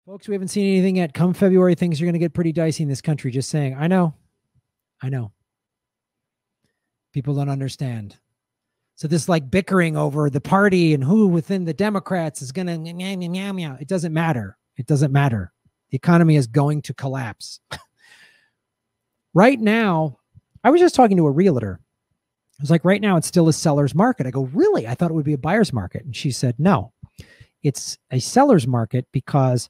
Folks, we haven't seen anything yet. Come February, things are going to get pretty dicey in this country. Just saying. I know. People don't understand. So this like bickering over the party and who within the Democrats is going to, it doesn't matter. It doesn't matter. The economy is going to collapse. Right now, I was just talking to a realtor. I was like, right now it's still a seller's market. I go, really? I thought it would be a buyer's market. And she said, no, it's a seller's market because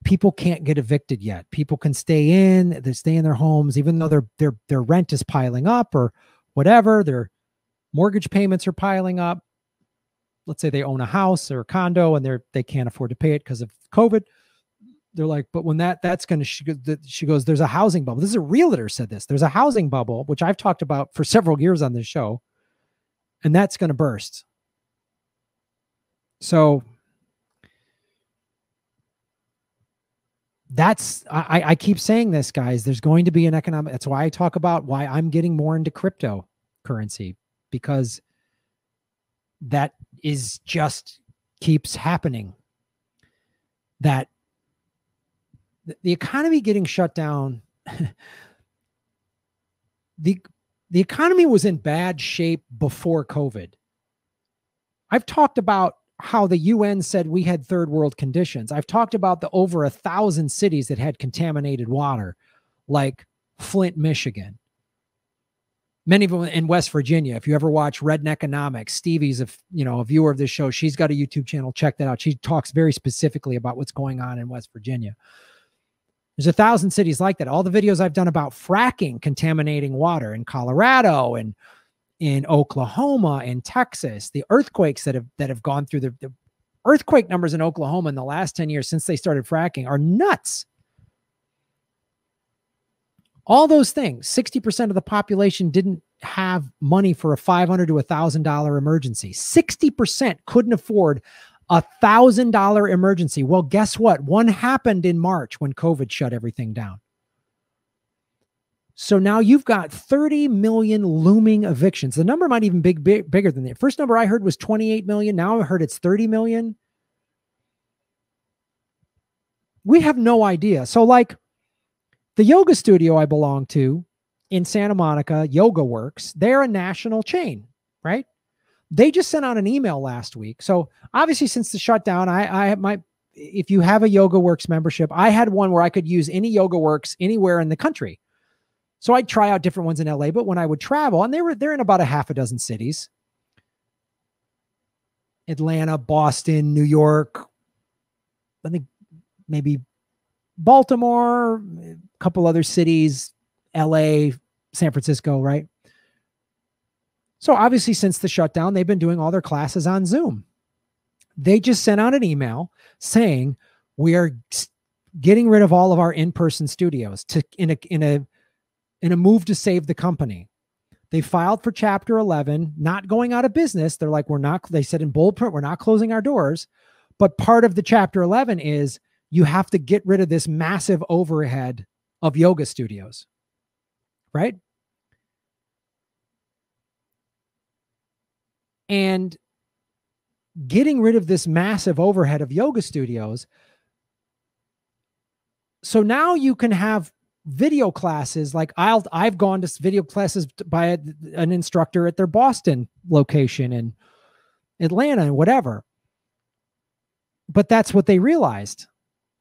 people can't get evicted yet. People can stay in, they stay in their homes, even though their rent is piling up or whatever, their mortgage payments are piling up. Let's say they own a house or a condo and they can't afford to pay it because of COVID. They're like, but when that's going to, she goes, there's a housing bubble. This is a realtor said this. There's a housing bubble, which I've talked about for several years on this show, and that's going to burst. So that's, I keep saying this, guys, there's going to be an economic, that's why I talk about why I'm getting more into cryptocurrency, because that is just keeps happening. That the economy getting shut down, the economy was in bad shape before COVID. I've talked about how the UN said we had third world conditions. I've talked about the over 1,000 cities that had contaminated water, like Flint, Michigan. Many of them in West Virginia. If you ever watch Redneckonomics, Stevie's a viewer of this show. She's got a YouTube channel. Check that out. She talks very specifically about what's going on in West Virginia. There's 1,000 cities like that. All the videos I've done about fracking contaminating water in Colorado and in Oklahoma and Texas, the earthquakes that have gone through the earthquake numbers in Oklahoma in the last 10 years since they started fracking are nuts. All those things, 60% of the population didn't have money for a $500 to $1,000 emergency. 60% couldn't afford $1,000 emergency. Well, guess what? One happened in March when COVID shut everything down. So now you've got 30 million looming evictions. The number might even be bigger than that. First number I heard was 28 million. Now I heard it's 30 million. We have no idea. So like the yoga studio I belong to in Santa Monica, Yoga Works, they're a national chain, right? They just sent out an email last week. So obviously since the shutdown, if you have a Yoga Works membership, I had one where I could use any Yoga Works anywhere in the country. So I'd try out different ones in LA, but when I would travel, and they're in about a half a dozen cities, Atlanta, Boston, New York, I think maybe Baltimore, a couple other cities, LA, San Francisco, right? So obviously since the shutdown, they've been doing all their classes on Zoom. They just sent out an email saying, we are getting rid of all of our in-person studios in a move to save the company. They filed for Chapter 11, not going out of business. They're like, they said in bold print, we're not closing our doors. But part of the Chapter 11 is you have to get rid of this massive overhead of yoga studios, right? And getting rid of this massive overhead of yoga studios. So now you can have video classes. Like I've gone to video classes by an instructor at their Boston location and Atlanta and whatever. But that's what they realized.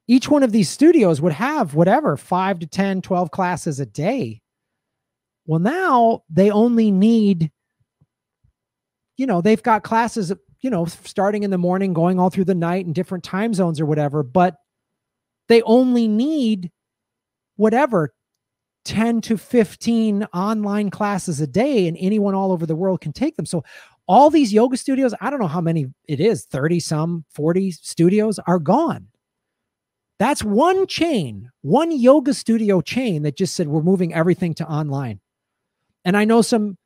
Each one of these studios would have whatever, 5 to 10, 12 classes a day. Well, now they only need, they've got classes, starting in the morning, going all through the night in different time zones or whatever, but they only need whatever, 10 to 15 online classes a day, and anyone all over the world can take them. So all these yoga studios, I don't know how many it is, 30 some, 40 studios are gone. That's one chain, one yoga studio chain that just said, we're moving everything to online. And I know some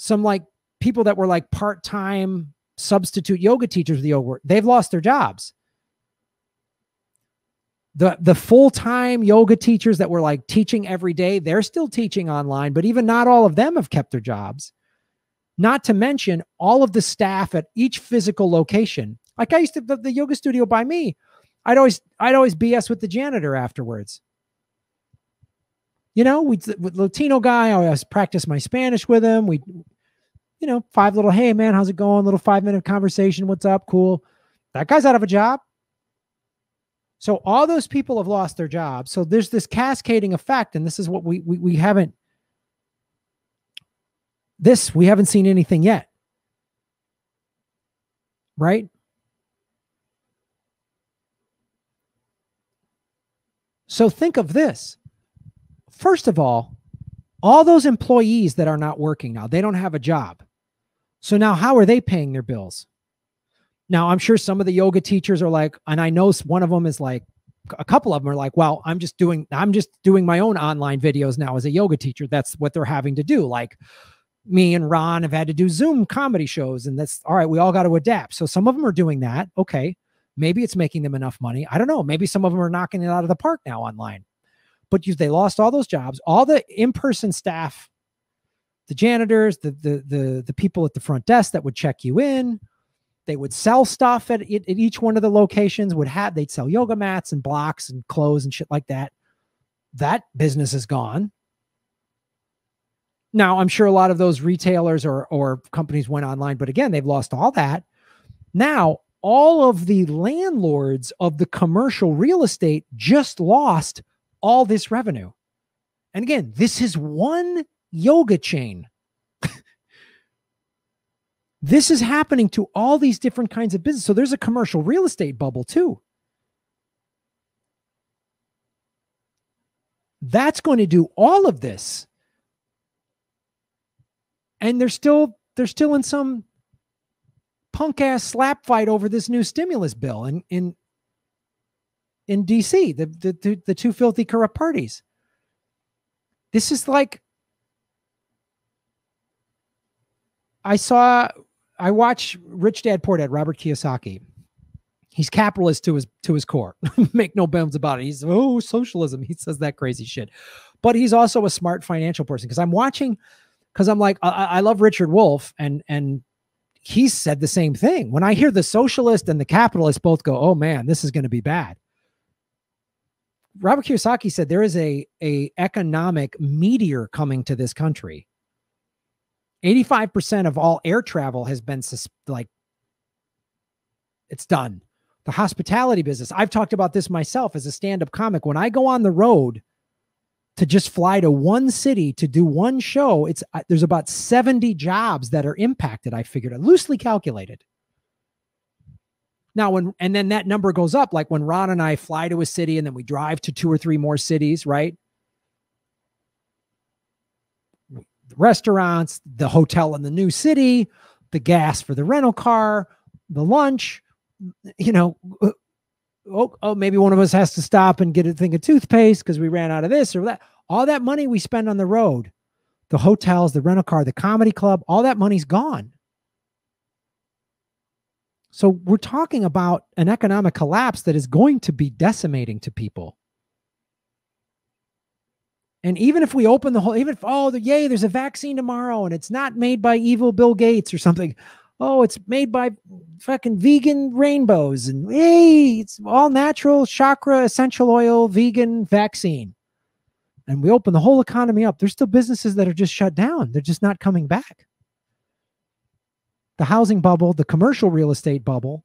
like people that were like part-time substitute yoga teachers with the yoga work, they've lost their jobs. The full-time yoga teachers that were like teaching every day, they're still teaching online, but even not all of them have kept their jobs. Not to mention all of the staff at each physical location. Like I used to, the yoga studio by me, I'd always BS with the janitor afterwards. You know, with Latino guy, I always practice my Spanish with him. We, you know, hey man, how's it going? Little 5-minute conversation. What's up? Cool. That guy's out of a job. So all those people have lost their jobs. So there's this cascading effect. And this is what we haven't seen anything yet. Right? So think of this. First of all those employees that are not working now, they don't have a job. So now how are they paying their bills? Now, I'm sure some of the yoga teachers are like, and I know one of them is like, a couple of them are like, well, I'm just doing my own online videos now as a yoga teacher. That's what they're having to do. Like me and Ron have had to do Zoom comedy shows, and that's all right. We all got to adapt. So some of them are doing that. Okay. Maybe it's making them enough money. I don't know. Maybe some of them are knocking it out of the park now online, but they lost all those jobs, all the in-person staff, the janitors, the people at the front desk that would check you in. They would sell stuff at each one of the locations. They'd sell yoga mats and blocks and clothes and shit like that. That business is gone. Now, I'm sure a lot of those retailers or companies went online, but again, they've lost all that. Now, all of the landlords of the commercial real estate just lost all this revenue. And again, this is one yoga chain. This is happening to all these different kinds of business. So there's a commercial real estate bubble too. That's going to do all of this. And they're still in some punk ass slap fight over this new stimulus bill in DC, the two filthy corrupt parties. This is like, I watch Rich Dad Poor Dad, Robert Kiyosaki. He's capitalist to his core. Make no bones about it. He's, socialism. He says that crazy shit. But he's also a smart financial person. Because I'm like, I love Richard Wolff, and he said the same thing. When I hear the socialist and the capitalist both go, oh man, this is going to be bad. Robert Kiyosaki said there is a economic meteor coming to this country. 85% of all air travel has been it's done. The hospitality business. I've talked about this myself as a stand-up comic. When I go on the road to just fly to one city to do one show, there's about 70 jobs that are impacted. I figured it, loosely calculated. Now, and then that number goes up, like when Ron and I fly to a city and then we drive to 2 or 3 more cities, right? The restaurants, the hotel in the new city, the gas for the rental car, the lunch, maybe one of us has to stop and get a thing of toothpaste because we ran out of this or that. All that money we spend on the road, the hotels, the rental car, the comedy club, all that money's gone. So we're talking about an economic collapse that is going to be decimating to people. And even if we open the whole, yay, there's a vaccine tomorrow and it's not made by evil Bill Gates or something. Oh, it's made by fucking vegan rainbows and hey, it's all natural chakra, essential oil, vegan vaccine. And we open the whole economy up. There's still businesses that are just shut down. They're just not coming back. The housing bubble, the commercial real estate bubble.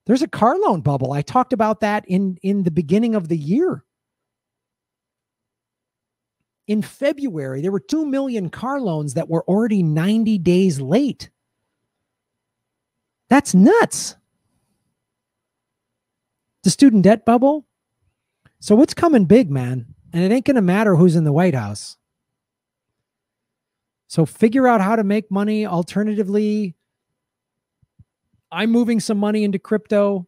There's a car loan bubble. I talked about that in the beginning of the year. In February, there were 2 million car loans that were already 90 days late. That's nuts. The student debt bubble. So it's coming big, man. And it ain't going to matter who's in the White House. So figure out how to make money. Alternatively, I'm moving some money into crypto.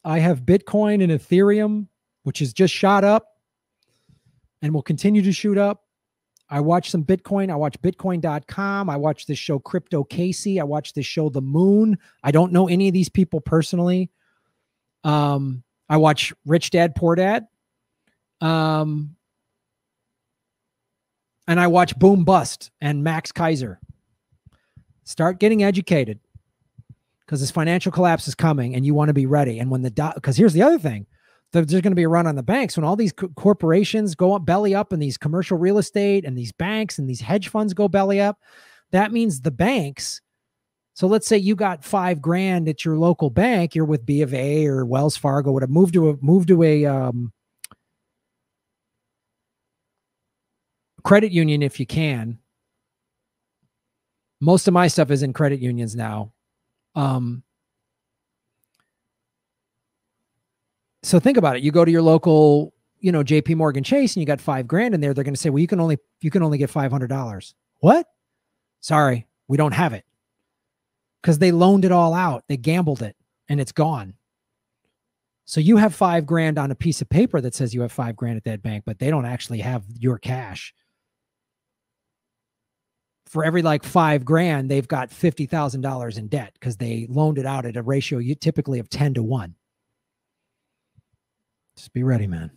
I have Bitcoin and Ethereum, which has just shot up and will continue to shoot up. I watch some Bitcoin. I watch Bitcoin.com. I watch this show Crypto Casey. I watch this show The Moon. I don't know any of these people personally. I watch Rich Dad Poor Dad. And I watch Boom Bust and Max Kaiser. Start getting educated. because this financial collapse is coming and you want to be ready. And when because here's the other thing, there's going to be a run on the banks when all these corporations go up belly up and these commercial real estate and these banks and these hedge funds go belly up. That means the banks. So let's say you got $5,000 at your local bank. You're with B of A or Wells Fargo, would have moved to a credit union if you can. Most of my stuff is in credit unions now. So think about it. You go to your local, JP Morgan Chase, and you got $5,000 in there. They're going to say, well, you can only get $500. What? Sorry, we don't have it. Because they loaned it all out. They gambled it and it's gone. So you have $5,000 on a piece of paper that says you have $5,000 at that bank, but they don't actually have your cash. For every like $5,000, they've got $50,000 in debt because they loaned it out at a ratio typically of 10 to 1. Just be ready, man.